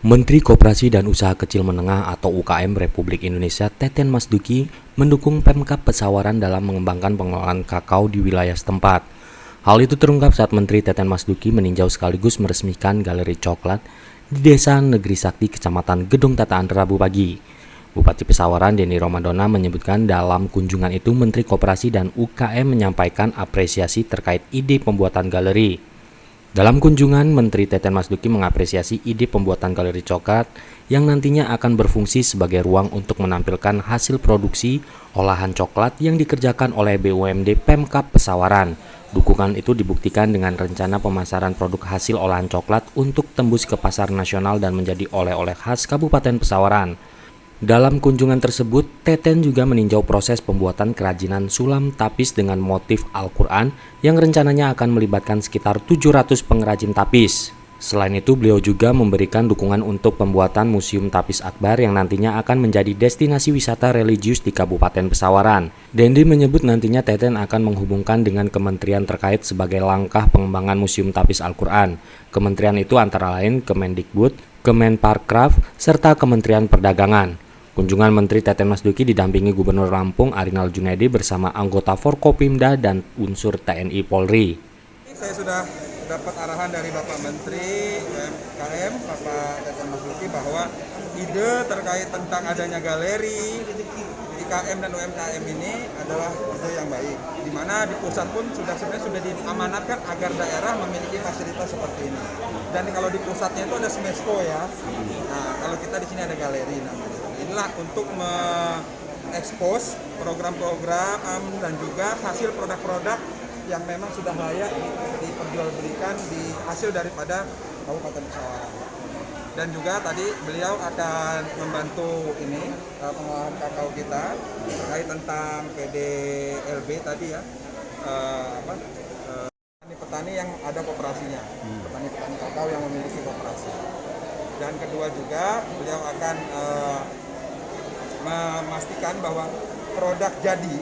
Menteri Koperasi dan Usaha Kecil Menengah atau UKM Republik Indonesia Teten Mas Duki mendukung Pemkab Pesawaran dalam mengembangkan pengelolaan kakao di wilayah setempat. Hal itu terungkap saat Menteri Teten Mas Duki meninjau sekaligus meresmikan galeri coklat di Desa Negeri Sakti, Kecamatan Gedung Tataan, Rabu pagi. Bupati Pesawaran Denny Romadona menyebutkan dalam kunjungan itu Menteri Koperasi dan UKM menyampaikan apresiasi terkait ide pembuatan galeri. Dalam kunjungan, Menteri Teten Mas Duki mengapresiasi ide pembuatan galeri coklat yang nantinya akan berfungsi sebagai ruang untuk menampilkan hasil produksi olahan coklat yang dikerjakan oleh BUMD Pemkab Pesawaran. Dukungan itu dibuktikan dengan rencana pemasaran produk hasil olahan coklat untuk tembus ke pasar nasional dan menjadi oleh-oleh khas Kabupaten Pesawaran. Dalam kunjungan tersebut, Teten juga meninjau proses pembuatan kerajinan sulam tapis dengan motif Al-Quran yang rencananya akan melibatkan sekitar 700 pengrajin tapis. Selain itu, beliau juga memberikan dukungan untuk pembuatan Museum Tapis Akbar yang nantinya akan menjadi destinasi wisata religius di Kabupaten Pesawaran. Dendy menyebut nantinya Teten akan menghubungkan dengan kementerian terkait sebagai langkah pengembangan Museum Tapis Al-Quran. Kementerian itu antara lain Kemendikbud, Kemenparkraf, serta Kementerian Perdagangan. Kunjungan Menteri Teten Mas Duki didampingi Gubernur Lampung Arinal Junaidi bersama anggota Forkopimda dan unsur TNI Polri. Saya sudah dapat arahan dari Bapak Menteri UMKM, Bapak Teten Mas Duki, bahwa ide terkait tentang adanya galeri IKM dan UMKM ini adalah ide yang baik. Di mana di pusat pun sebenarnya sudah diamanatkan agar daerah memiliki fasilitas seperti ini. Dan kalau di pusatnya itu ada Smesco ya. Nah, kalau kita di sini ada galeri namanya. Inilah untuk mengekspos program-program dan juga hasil produk-produk yang memang sudah layak diperjualbelikan di hasil daripada Kabupaten Pesawaran. Dan juga tadi beliau akan membantu ini pengolahan kakao kita terkait tentang PDLB tadi ya, petani-petani yang ada koperasinya, petani-petani kakao yang memiliki koperasi. Dan kedua juga beliau akan memastikan bahwa produk jadi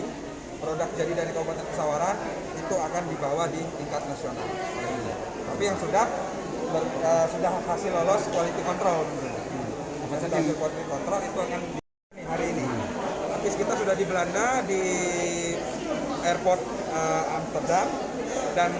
dari Kabupaten Pesawaran itu akan dibawa di tingkat nasional. Tapi yang sudah hasil lolos quality control. Hasil quality control itu akan hari ini. Tapi kita sudah di Belanda di airport Amsterdam dan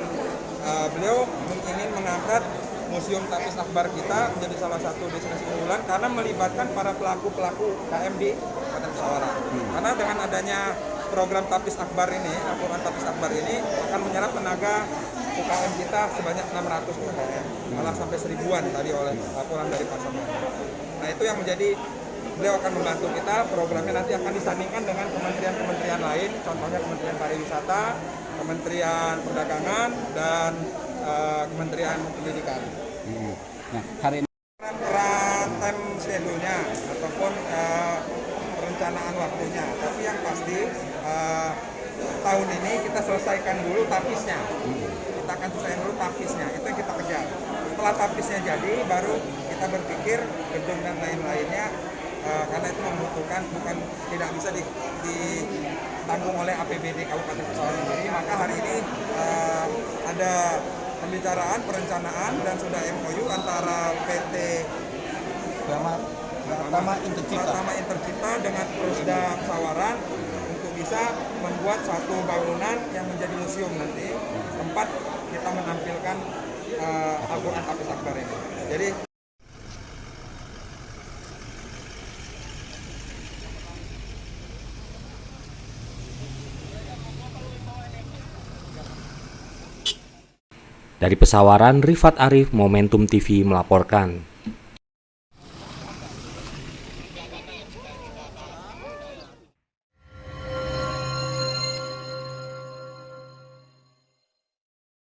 beliau ingin mengangkat Museum Tapis Akbar kita menjadi salah satu destinasi unggulan karena melibatkan para pelaku-pelaku KM di Kabupaten Pesawaran. Karena dengan adanya program Tapis Akbar ini, Al-Quran Tapis Akbar ini akan menyerap tenaga UKM kita sebanyak 600 UKM, malah sampai 1000-an tadi oleh laporan dari Pak Samuel. Nah itu yang menjadi beliau akan membantu kita, programnya nanti akan disandingkan dengan kementerian-kementerian lain, contohnya Kementerian Pariwisata, Kementerian Perdagangan, dan Kementerian Pendidikan. Nah, hari ini time schedule-nya ataupun perencanaan waktunya. Tapi yang pasti tahun ini kita selesaikan dulu tapisnya. Kita akan selesaikan dulu tapisnya. Itu yang kita kejar. Setelah tapisnya jadi, baru kita berpikir gedung dan lain-lainnya. Karena itu membutuhkan tidak bisa ditanggung oleh APBD Kabupaten Pesawaran sendiri. Maka hari ini ada pembicaraan, perencanaan dan sudah MOU antara PT Pratama Intercipta dengan Persda Pesawaran untuk bisa membuat satu bangunan yang menjadi museum nanti tempat kita menampilkan Al-Quran Tapis Akbar ini. Jadi Dari Pesawaran, Rifat Arif, Momentum TV melaporkan.